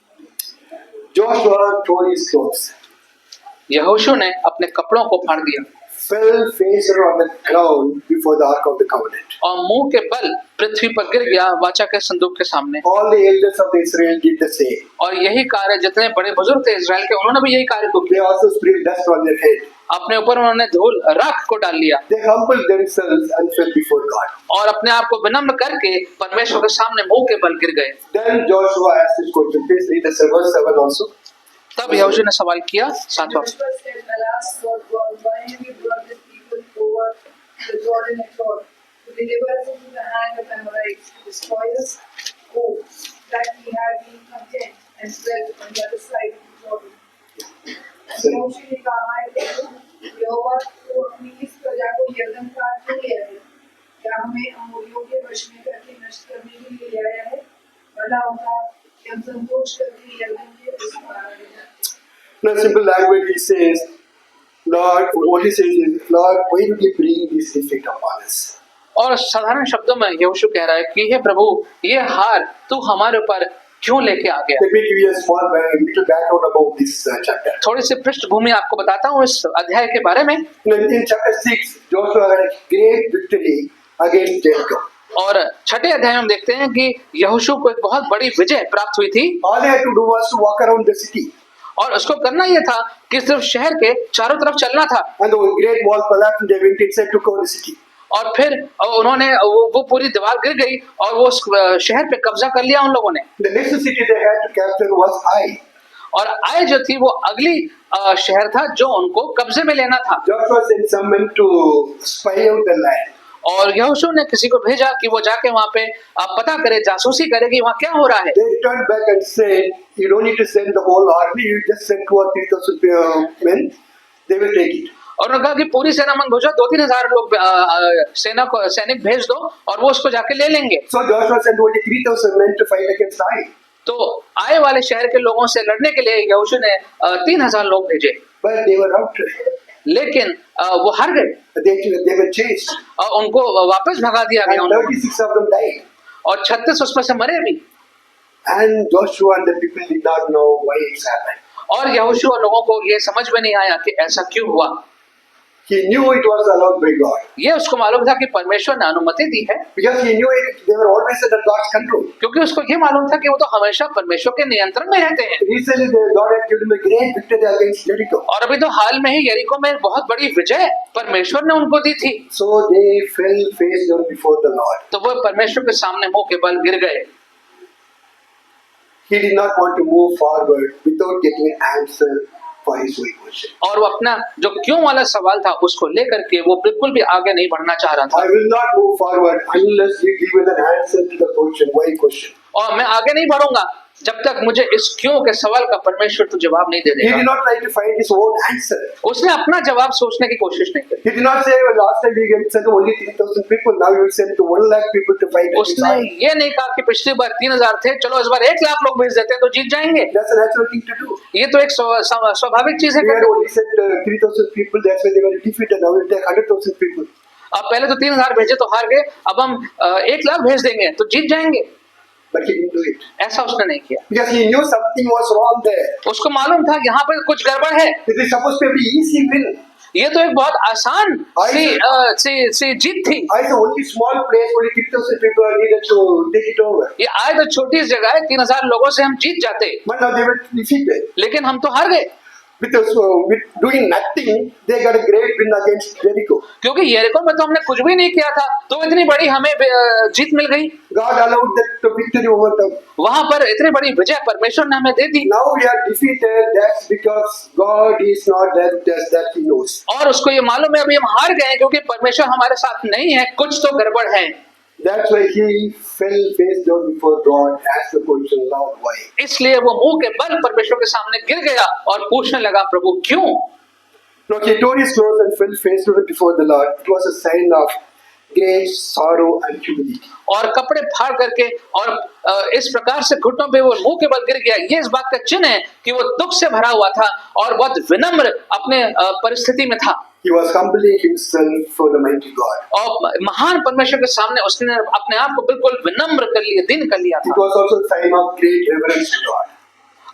Joshua tore his clothes, यहोशू ने अपने कपड़ों को फाड़ दिया fell face on the ground before the Ark of the Covenant. और मुंह के बल पृथ्वी पर गिर गया वाचा के संदूक के सामने। All the elders of Israel did the same. और यही कार्य जितने बड़े बुजुर्ग थे इजराइल के, उन्होंने भी यही कार्य को They किया। also sprinkled dust on their head. अपने ऊपर उन्होंने धूल राख को डाल लिया They humbled themselves and fell before God. और अपने आप को विनम्र करके परमेश्वर के सामने मुंह के बल गिर गए। Then Joshua asked this question. Please read the verse 7 also. तब यहोशू ने सवाल किया 7वां। Joshua said, "Alas, Lord God, why have you brought this people over the Jordan at all, to deliver us into the hand of Amorites, to destroy us? Oh, that we had been content and dwelt on the other side of the Jordan." यहोशू ने कहा, "हाय प्रभु, यहोवा तो अपनी इस प्रजा को यरदन पार क्यों ले आया? क्या हमें अमोरियों के वश में करके नष्ट करने के लिए ले आया है? भला होता कि हम संतोष करके यरदन के उस पार आ जाते." In a simple language, he says, Lord, what he says is, Lord, why did you bring this defeat upon us? और साधारण शब्दों में यहोशू कह रहा है कि हे प्रभु, ये हार तू हमारे ऊपर क्यों लेके आ गया? Let me give you a small little background about this chapter. थोड़ी सी पृष्ठभूमि आपको बताता हूँ इस अध्याय के बारे में। In chapter 6, Joshua had a great victory against Jericho. और छठे अध्याय में हम देखते हैं कि यहोशू को एक बहुत बड़ी विजय प्राप्त हुई थी All they had to do was to walk around the city. और उसको करना यह था कि सिर्फ शहर के चारों तरफ चलना था। And the great wall collapsed and they went inside to cover the city. और फिर उन्होंने वो पूरी दीवार गिर गई और वो उस शहर पे कब्जा कर लिया उन लोगों ने। The next city they had to capture was Ai. और आय जो थी वो अगली शहर था जो उनको कब्जे में लेना था। Joshua sent someone to spy out the land. और यहोशू ने किसी को भेजा कि वो जाके वहां पे पता करे, जासूसी करे कि वहाँ क्या हो रहा है। They returned back and said, you don't need to send the whole army, you just send 2 or 3,000 men, they will take it. और उन्होंने कहा कि पूरी सेना मन भेजो, 2-3 हजार लोग सैनिक भेज दो और वो उसको जाके ले लेंगे। So Joshua sent only 3,000 men to fight against Ai. तो आए वाले शहर के लोगों से लड़ने के लिए यहोशू ने 3,000 लोग भेजे, But they were routed. लेकिन वो हार गए They were chased. और उनको वापस भगा दिया गया And उन लोगों 36 of them died. को। और 36 उसमें से मरे भी। And Joshua and the people did not know why it's happened. और यहोशू और लोगों को ये समझ में नहीं आया कि ऐसा क्यों हुआ। He knew it was allowed by God. ये उसको मालूम था कि परमेश्वर ने अनुमति दी है, Because he knew it, they were always under God's control. क्योंकि उसको ये मालूम था कि वो तो हमेशा परमेश्वर के नियंत्रण में रहते हैं। Recently, God had given him a great victory against Jericho. और अभी तो हाल में ही यरीको में एक बहुत बड़ी विजय परमेश्वर ने उनको दी थी। So they fell face down before the Lord. तो वो परमेश्वर के सामने मुंह के बल गिर गए। He did not want to move forward without getting an answer for his why question. और वो अपना जो क्यों वाला सवाल था उसको लेकर के वो बिल्कुल भी आगे नहीं बढ़ना चाह रहा था। I will not move forward unless you give an answer to the question, why question. और मैं आगे नहीं बढ़ूंगा जब तक मुझे इस क्यों के सवाल का परमेश्वर तो जवाब नहीं दे He did देगा। not try to find his own answer. उसने अपना जवाब सोचने की कोशिश नहीं की। He did not say, well, last time we sent only 3,000 people, now you will send to 1 lakh people to fight against उसने Ai. ये नहीं कहा कि पिछली बार 3,000 थे, चलो इस बार 1 लाख लोग भेज देते हैं तो जीत जाएंगे। That's a natural thing to do. ये तो एक स्वाभाविक चीज है। We had only sent 3,000 people, that's why they were defeated. Now we'll take 100,000 people. अब पहले तो 3,000 भेजे तो हार गए, अब हम 1 लाख भेज देंगे तो जीत जाएंगे। But he didn't do it. ऐसा उसने नहीं किया। Because he knew something was wrong there. उसको मालूम था यहाँ पर कुछ गड़बड़ है। It is supposed to be easy win. ये तो एक बहुत आसान सी जीत थी। I saw only small place, only 3,000 people are needed to take it over. ये आए तो छोटी जगह है, 3,000 लोगों से हम जीत जाते, But now they were defeated. लेकिन हम तो हार गए Because with doing nothing, they got a great win against Jericho. क्योंकि यरीको में तो हमने कुछ भी नहीं किया था तो इतनी बड़ी हमें जीत मिल गई। God allowed that victory over them. वहां पर इतनी बड़ी विजय परमेश्वर ने हमें दे दी। Now we are defeated. That's because God is not there with us, that He knows. और उसको ये मालूम है अभी हम हार गए हैं क्योंकि परमेश्वर हमारे साथ नहीं है, कुछ तो गड़बड़ है। That's why he fell face down before God, asked the question, Lord, why? इसलिए वो मुंह के बल परमेश्वर के सामने गिर गया और पूछने लगा, प्रभु क्यों? Now he tore his clothes and fell face down before the Lord. It was a sign of great sorrow and humility. और कपड़े फाड़ करके और इस प्रकार से घुटनों पे वो मुंह के बल गिर गया। ये इस बात का चिन्ह है कि वो दुख से भरा हुआ था और बहुत विनम्र अपने परिस्थिति में था। He was humbling himself for the mighty God. और महान परमेश्वर के सामने उसने अपने आप को बिल्कुल विनम्र कर लिया, दीन कर लिया It था। was also a sign of great reverence to God.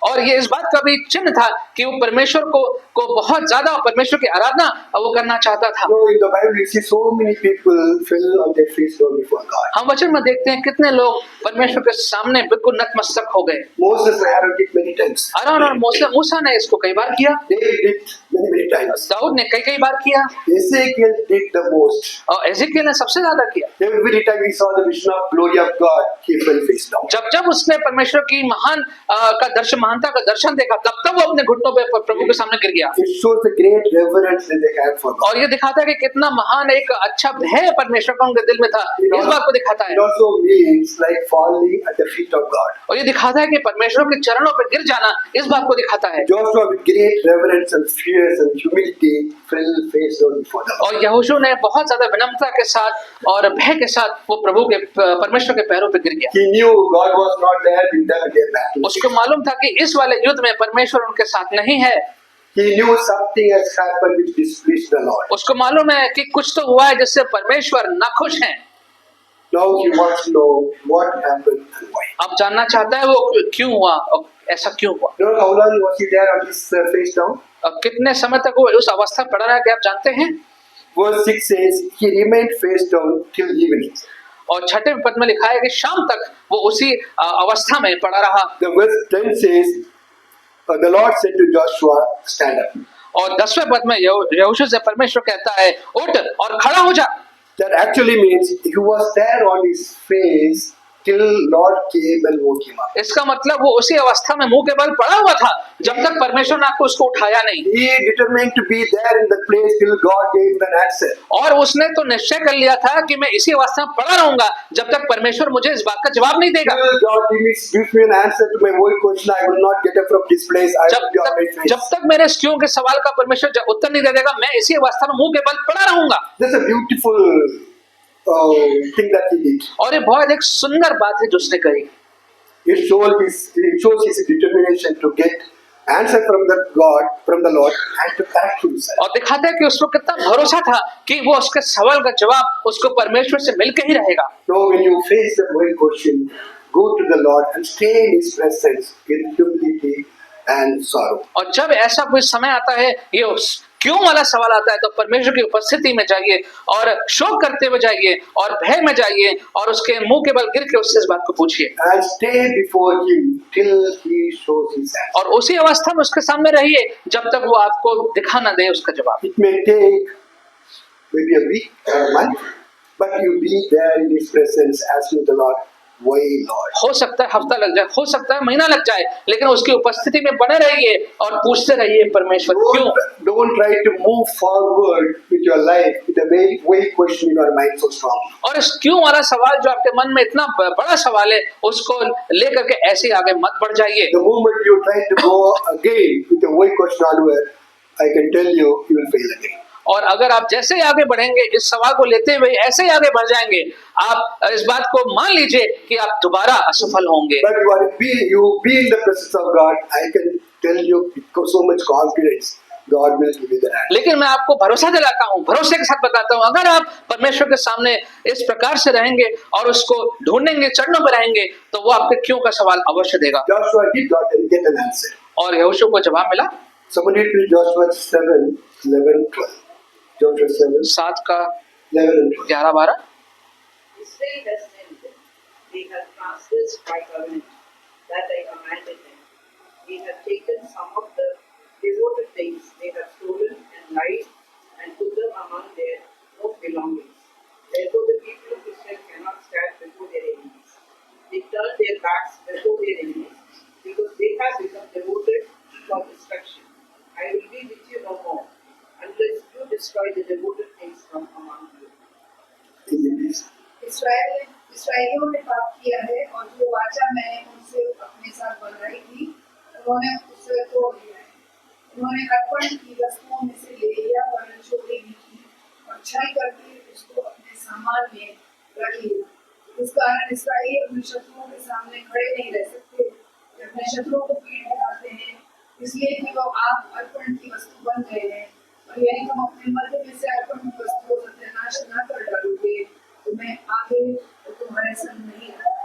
और ये इस बात का भी चिन्ह था कि वो परमेश्वर को बहुत ज्यादा परमेश्वर की आराधना वो करना चाहता था। You know, in the Bible, you see so many people fell on their face down before God. हम वचन में देखते हैं कितने लोग परमेश्वर के सामने बिल्कुल नतमस्तक हो गए। Moses had it many times. Aron और मूसा ने इसको कई बार किया, David did many times. Dawood ने कई बार किया Ezekiel did the most. और एजेकियल ने सबसे ज्यादा किया। Every time he saw the vision of glory of God, he fell face down. जब उसने परमेश्वर की महानता का दर्शन देखा, तब वो अपने घुटनों पे प्रभु के सामने गिर गया। It shows the great reverence that they had for God. और ये दिखाता है कि कितना महान एक अच्छा भय परमेश्वर का उनके दिल में था। इस बात को दिखाता है। It also means like falling at the feet of God. और ये दिखाता है कि परमेश्वर के चरणों पर गिर जाना, इस बात को दिखाता है। Joshua with great reverence and fear and humility fell face down before the Lord. और यहोशू ने बहुत ज्यादा विनम्रता के साथ और भय के साथ वो प्रभु के परमेश्वर के पैरों पे गिर गया। He knew God was not there with them in their battle. उसको मालूम था कि इस वाले युद्ध में परमेश्वर उनके साथ नहीं है। He knew something has happened which displeased the Lord. उसको मालूम है कि कुछ तो हुआ है जिससे परमेश्वर नाखुश हैं। Now he wants to know what happened and why. अब जानना चाहता है वो क्यों हुआ और ऐसा क्यों हुआ। You know how long was he there on his face down? अब कितने समय तक वो उस अवस्था में पड़ा रहा, क्या आप जानते हैं? Verse 6 says he remained face down till evening. और छठे पद में लिखा है कि शाम तक वो उसी अवस्था में पड़ा रहा। The verse 10 says the Lord said to Joshua, stand up. और 10वें पद में यहोशू से परमेश्वर कहता है उठ और खड़ा हो जा। That actually means he was there on his face till Lord came and woke him up. इसका मतलब वो उसी अवस्था में मुंह के बल पड़ा हुआ था जब तक परमेश्वर ने आपको उसको उठाया नहीं। He determined to be there in the place till God gave him an answer. और उसने तो निश्चय कर लिया था कि मैं इसी अवस्था में पड़ा रहूंगा जब तक परमेश्वर मुझे इस बात का जवाब नहीं देगा। Till God gives me an answer to my whole question, I will not get up from this place. I will be on my face. जब तक मेरे क्यों के सवाल का परमेश्वर उत्तर नहीं दे देगा, मैं इसी अवस्था में मुंह के बल पड़ा रहूंगा। That's a beautiful thing that he did. और ये बहुत एक सुंदर बात है जो उसने कही। It shows his determination to get answer from the Lord and to correct himself. और दिखाता है कि उसको कितना भरोसा था कि वो उसके सवाल का जवाब उसको परमेश्वर से मिलके ही रहेगा। So when you face the whole question, go to the Lord and stay in His presence in humility and sorrow. और जब ऐसा कोई समय आता है, ये क्यों वाला सवाल आता है, तो परमेश्वर की उपस्थिति में जाइए और शोक करते हुए जाइए और भय में जाइए और उसके मुंह के बल गिर के उससे इस बात को पूछिए And stay before Him till He shows His answer. और उसी अवस्था में उसके सामने रहिए जब तक वो आपको दिखा ना दे उसका जवाब। It may take maybe a week or a month, but you be there in His presence asking the Lord, why Lord? हो सकता है हफ्ता लग जाए, हो सकता है महीना लग जाए, लेकिन उसकी उपस्थिति में बने रहिए और पूछते रहिए परमेश्वर क्यों। Don't try to move forward with your life with a very question in your mind so strong. और इस क्यों वाला सवाल जो आपके मन में इतना बड़ा सवाल है, उसको लेकर के ऐसे आगे मत बढ़ जाइए। The moment you try to go again with a why question onward, I can tell you, you will fail again. और अगर आप जैसे ही आगे बढ़ेंगे, इस सवाल को लेते हुए ऐसे ही आगे बढ़ जाएंगे, आप इस बात को मान लीजिए कि आप दोबारा असफल होंगे। But you be in the presence of God, I can tell you with so much confidence, God will give you the answer. लेकिन मैं आपको भरोसा दिलाता हूँ, भरोसे के साथ बताता हूँ, अगर आप परमेश्वर के सामने इस प्रकार से रहेंगे और उसको ढूंढेंगे, चरणों पर रहेंगे, तो वो आपके क्यों का सवाल अवश्य देगा। Joshua did not get an answer. और यहोशू को जवाब मिला। Somebody read Joshua 7, 11, 12. Joshua 7, 7 का 11 and 12. 11, 12। Israel has sinned. They have transgressed my covenant that I commanded them. They have taken some of the devoted things. They have stolen and lied and put them among their own belongings. Therefore, the people of Israel cannot stand before their enemies. They turn their backs before their enemies because they have become devoted for destruction. I will be with you no more unless you destroy the devoted things from among you. इसराइलियों ने पाप किया है और जो वाचा मैंने उनसे अपने साथ बनाई थी उन्होंने उसे तोड़ दिया है। उन्होंने अर्पण की वस्तुओं में से ले लिया वरन चोरी भी की और छल करके उसको अपने सामान में रखी है। इस कारण इसराइली अपने शत्रुओं के सामने खड़े नहीं रह सकते, वे अपने शत्रुओं को पीठ दिखाते हैं, इसलिए कि वो आप अर्पण की वस्तु बन गए हैं। और यदि तुम अपने मध्य में से अर्पण की वस्तु को सत्यानाश न कर डालोगे तो मैं आगे तुम्हारे संग नहीं आऊंगा।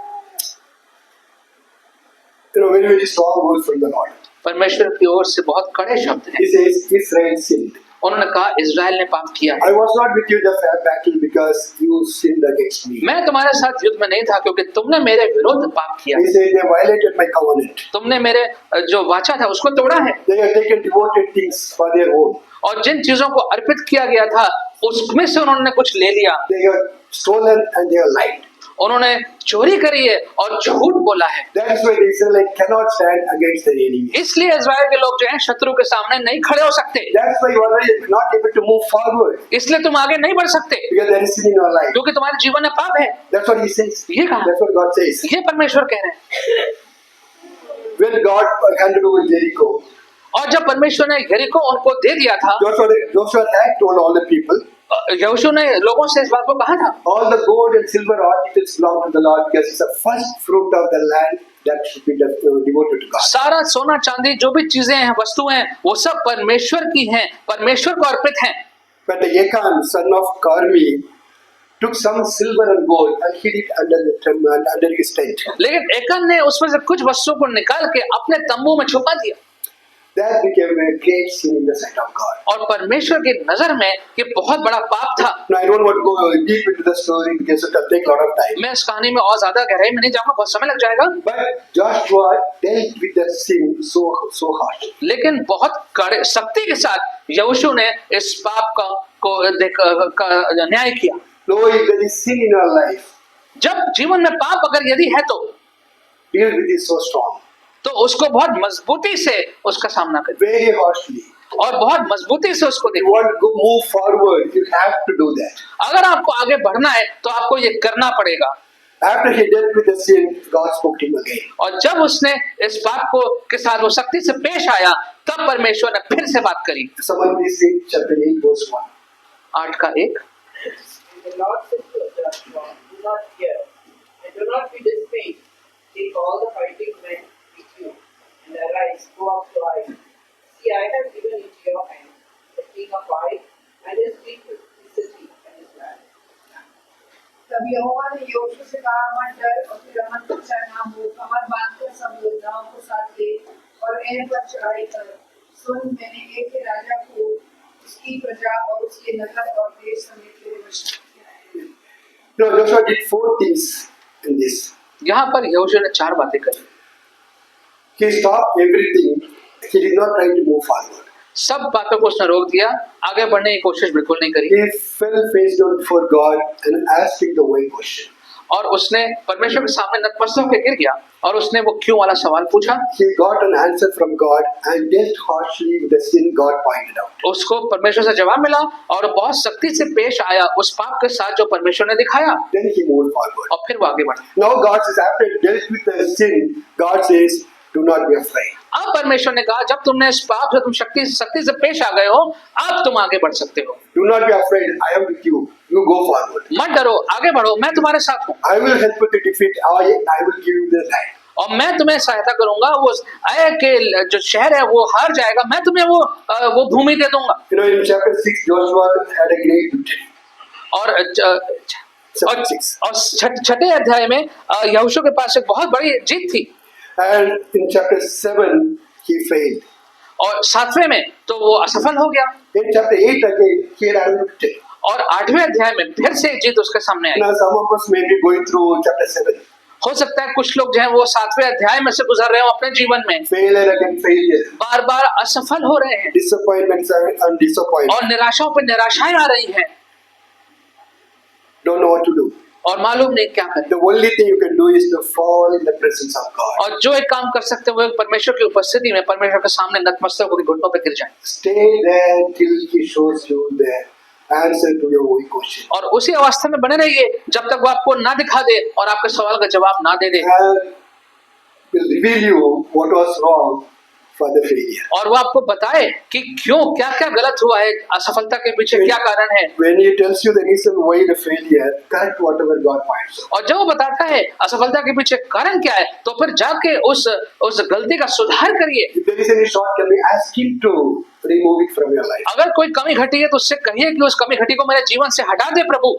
Very, very strong words from the Lord. परमेश्वर की ओर से बहुत कड़े शब्द हैं। He says, Israel sinned. उन्होंने कहा इजराइल ने पाप किया है। I was not with you in the fair battle because you sinned against me. मैं तुम्हारे साथ युद्ध में नहीं था क्योंकि तुमने मेरे विरुद्ध पाप किया। He said, they violated my covenant. तुमने मेरे जो वाचा था उसको तोड़ा है They have taken devoted things for their own. और जिन चीजों को अर्पित किया गया था उसमें से उन्होंने कुछ ले लिया। They have stolen and they have lied. उन्होंने चोरी करी है और झूठ बोला है। That is why the Israelites cannot stand against their enemy. इसलिए इजराइल के लोग जो हैं शत्रु के सामने नहीं खड़े हो सकते। That's why you are not able to move forward इसलिए तुम आगे नहीं बढ़ सकते because there is sin in your life. क्योंकि तुम्हारे जीवन में पाप है। That's what he says. ये कहा, That's what God says. ये परमेश्वर कह रहे हैं। When God handed over Jericho, और जब परमेश्वर ने यरीको उनको दे दिया था, Joshua had told all the people, यहोशू ने लोगों से इस बात को कहा था, all the gold and silver articles belong to the Lord because it's the first fruit of the land that should be devoted to God. सारा सोना चांदी जो भी चीजें हैं वस्तुएं हैं वो सब परमेश्वर की हैं, परमेश्वर को अर्पित हैं। But the Achan, son of Carmi, took some silver and gold and hid it under his tent. लेकिन एकन ने उसमें से कुछ वस्तुओं को निकाल के अपने तंबू में छुपा दिया। That became a great sin in the sight of God. और परमेश्वर की नजर में ये बहुत बड़ा पाप था। Now I don't want to go deep into the story because it will take a lot of time. मैं इस कहानी में और ज्यादा गहराई में नहीं जाऊंगा, बहुत समय लग जाएगा। But Joshua dealt with the sin so harsh. लेकिन बहुत कड़े सख्ती के साथ यहोशू ने इस पाप का न्याय किया। Though if there is sin in our life, जब जीवन में पाप अगर यदि है तो deal with it so strong, तो उसको बहुत मजबूती से उसका सामना करें very harshly. और बहुत मजबूती से उसको If you देखिए। want to move forward, you have to do that. अगर आपको आगे बढ़ना है तो आपको ये करना पड़ेगा। After he dealt with the sin, God spoke to him again. और जब उसने इस पाप को के साथ वो सख्ती से पेश आया तब परमेश्वर ने फिर से बात करी। Someone please read chapter 8 verse 1. 8:1 And the Lord said to Joshua, do not fear, and do not be dismayed. Take all the fighting men with you, and arise, go up to Ai. See, I have given into your hand the king of Ai, and his people, his city, and his land. तब यहोवा ने यहोशू से कहा, मत डर और फिर रमन पीछा न हो, कमर बांधकर सब योद्धाओं को साथ ले और इन पर चढ़ाई कर। सुन, मैंने एक ही राजा को उसकी प्रजा और उसके नगर और देश समेत तेरे वश में किया है। No, Joshua did 4 things in this. यहाँ पर यहोशू ने 4 बातें करी। He stopped everything. He did not try to move forward. सब बातों को उसने रोक दिया, आगे बढ़ने की कोशिश बिल्कुल नहीं करी। He fell face down before God and asked him the why question. और उसने परमेश्वर के सामने नतमस्तक होकर गिर गया और उसने वो क्यों वाला सवाल पूछा। He got an answer from God and dealt harshly with the sin God pointed out. उसको परमेश्वर से जवाब मिला और बहुत सख्ती से पेश आया उस पाप के साथ जो परमेश्वर ने दिखाया Then he moved forward. और फिर वो आगे बढ़ा। Now God says, after he dealt with the sin, God says, do not be afraid. अब परमेश्वर ने कहा जब तुमने इस पाप से तुम सख्ती से पेश आ गए हो, अब तुम आगे बढ़ सकते हो। Do not be afraid. I am with you. You go forward. मत डरो, आगे बढ़ो, मैं तुम्हारे साथ हूँ I will help you to defeat. I will give you the land. और मैं तुम्हें सहायता करूंगा। वो आय के जो शहर है वो हार जाएगा, मैं तुम्हें वो भूमि दे दूंगा। You know, in chapter 6, Joshua had a great victory. और 6. छठे अध्याय में यहोशू के पास एक बहुत बड़ी जीत थी And in chapter 7, he failed. और 7वें में तो वो असफल हो गया In chapter 8 again, he had a victory. और 8वें अध्याय में फिर से एक जीत उसके सामने आई। Now some of us may be going through chapter 7. हो सकता है कुछ लोग जो हैं वो 7वें अध्याय में से गुजर रहे हो अपने जीवन में, Failure again failure. बार बार असफल हो रहे हैं Disappointments and disappointment. और निराशाओं पर निराशाएं आ रही हैं Don't know what to do. और मालूम नहीं क्या करें। The only thing you can do is to fall in the presence of God. और जो एक काम कर सकते हो परमेश्वर की उपस्थिति में परमेश्वर के सामने नतमस्तक होकर घुटनों पे गिर जाएं Stay there till he shows you the answer to your why question. और उसी अवस्था में बने रहिए जब तक वो आपको ना दिखा दे और आपके सवाल का जवाब ना दे दे। And will reveal you what was wrong for the failure. और वो आपको बताए कि क्यों, क्या क्या गलत हुआ है, असफलता के पीछे क्या कारण है। When he tells you the reason why the failure, correct whatever God points out. और जब वो बताता है असफलता के पीछे कारण क्या है, तो फिर जाके उस गलती का सुधार करिए। If there is any shortcoming, ask him to remove it from your life. अगर कोई कमी घटी है तो उससे कहिए कि उस कमी घटी को मेरे जीवन से हटा दे प्रभु।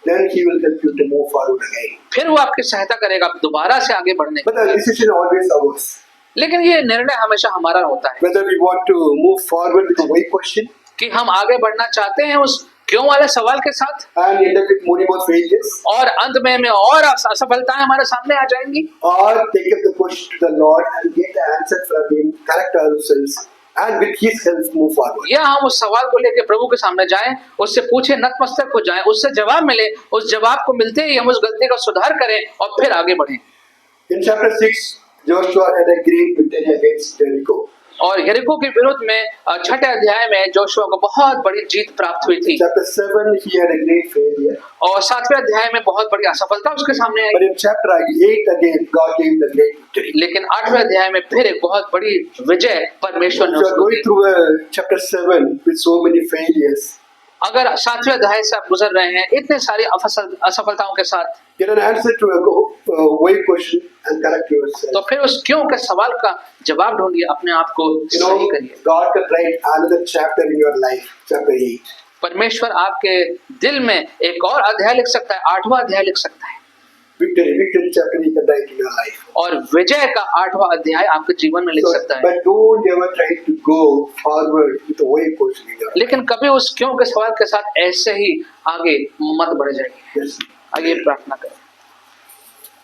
Then he will help you to move forward again. फिर वो आपकी सहायता करेगा दोबारा से आगे बढ़ने But the decision always ours. की। लेकिन ये निर्णय हमेशा हमारा होता है Whether we want to move forward with a why question कि हम आगे बढ़ना चाहते हैं उस क्यों वाले सवाल के साथ, and end up with more and more failures, और अंत में और असफलताएं हमारे सामने आ जाएंगी, or take up the question to the Lord and get the answer from Him, correct ourselves, and with His help move forward. या हम उस सवाल को लेकर प्रभु के सामने जाएं, उससे पूछे, नतमस्तक हो जाएं, उससे जवाब मिले, उस जवाब को मिलते ही हम उस गलती का सुधार करें और फिर आगे बढ़ें। In chapter 6, Joshua had a great victory against Jericho. और यरीको के विरुद्ध में 6ठे अध्याय में जोशुआ को बहुत बड़ी जीत प्राप्त हुई थी, Chapter 7, he had a great failure. और 7वें अध्याय में बहुत बड़ी असफलता उसके सामने But I. in chapter 8 again, God gave the great victory. लेकिन 8वें अध्याय में फिर एक बहुत बड़ी विजय परमेश्वर ने If you are उसको going the. through chapter 7 with so many failures, अगर 7वें अध्याय से आप गुजर रहे हैं इतने सारी असफलताओं के साथ, get an answer to a why question and correct yourself. तो फिर उस क्यों के सवाल का जवाब ढूंढिए, अपने आप को You know, सही करिए। God can write another chapter in your life, chapter 8. परमेश्वर आपके दिल में एक और अध्याय लिख सकता है, 8वां अध्याय लिख सकता है, Victory chapter he can write in your life. और विजय का 8वां अध्याय आपके जीवन में लिख So, सकता है। but don't ever try to go forward with a why question in your life. लेकिन कभी उस क्यों के सवाल के साथ ऐसे ही आगे मत बढ़ जाइए। Yes. आगे प्रार्थना करें।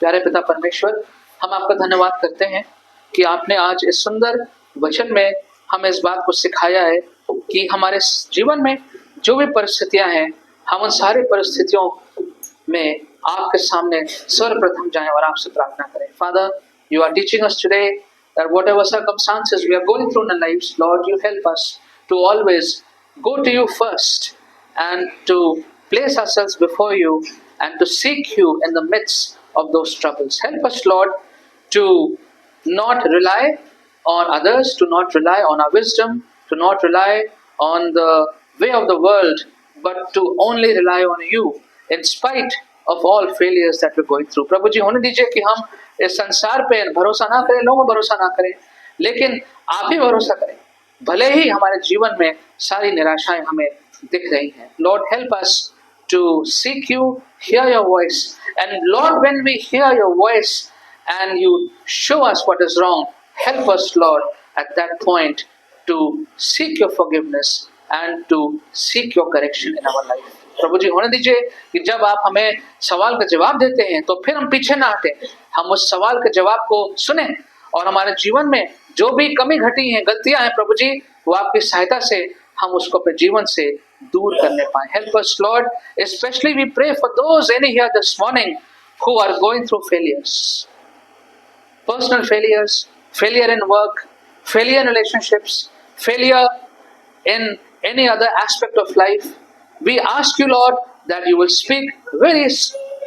प्यारे पिता परमेश्वर, हम आपका धन्यवाद करते हैं कि आपने आज इस सुंदर वचन में हमें इस बात को सिखाया है कि हमारे जीवन में जो भी परिस्थितियां हैं, हम उन सारी परिस्थितियों में आपके सामने सर्वप्रथम जाएं और आपसे प्रार्थना करें। Father, you are teaching us today that whatever circumstances we are going through in our lives, Lord, you help us to always go to you first and to place ourselves before you and to seek you in the midst of those troubles. Help us, Lord, to not rely on others, to not rely on our wisdom, to not rely on the way of the world, but to only rely on you in spite of all failures that we're going through. प्रभु जी, होने दीजिए कि हम इस संसार पे भरोसा ना करें, लोगों पर भरोसा ना करें, लेकिन आप ही भरोसा करें, भले ही हमारे जीवन में सारी निराशाएं हमें दिख रही हैं। Lord, help us to seek you, hear your voice, and Lord, when we hear your voice and you show us what is wrong, help us, Lord, at that point to seek your forgiveness and to seek your correction in our life. प्रभु जी, होने दीजिए कि जब आप हमें सवाल का जवाब देते हैं तो फिर हम पीछे ना हटें, हम उस सवाल के जवाब को सुने और हमारे जीवन में जो भी कमी घटी हैं, गलतियां हैं, प्रभु जी, वो आपकी सहायता से हम उसको अपने जीवन से दूर करने पाए। Help us, Lord. Especially we pray for those any here this morning who are going through failures, personal failures, failure in work, failure in relationships, failure in any other aspect of life. We ask you, Lord, that you will speak very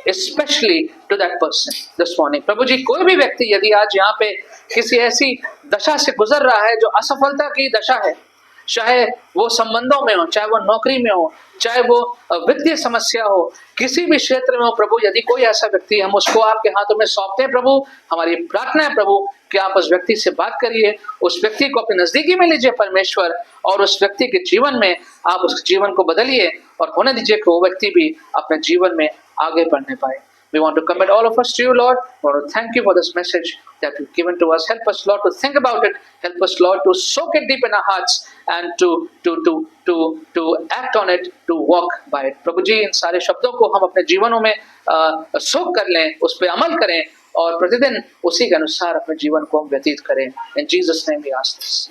especially to that person this morning. प्रभु जी, कोई भी व्यक्ति यदि आज यहाँ पे किसी ऐसी दशा से गुजर रहा है जो असफलता की दशा है, चाहे वो संबंधों में हो, चाहे वो नौकरी में हो, चाहे वो वित्तीय समस्या हो, किसी भी क्षेत्र में हो, प्रभु यदि कोई ऐसा व्यक्ति, हम उसको आपके हाथों में सौंपते हैं। प्रभु, हमारी प्रार्थना है प्रभु कि आप उस व्यक्ति से बात करिए, उस व्यक्ति को अपने नजदीकी में लीजिए परमेश्वर, और उस व्यक्ति के जीवन में आप उस जीवन को बदलिए और होने दीजिए कि वो व्यक्ति भी अपने जीवन में आगे बढ़ने पाए। We want to commit all of us to you, Lord. We want to thank you for this message that you've given to us. Help us, Lord, to think about it. Help us, Lord, to soak it deep in our hearts and to act on it, to walk by it. प्रभु जी, इन सारे शब्दों को हम अपने जीवनों में सोक कर लें, उस पर अमल करें और प्रतिदिन उसी के अनुसार अपने जीवन को हम व्यतीत करें। In Jesus' name we ask this.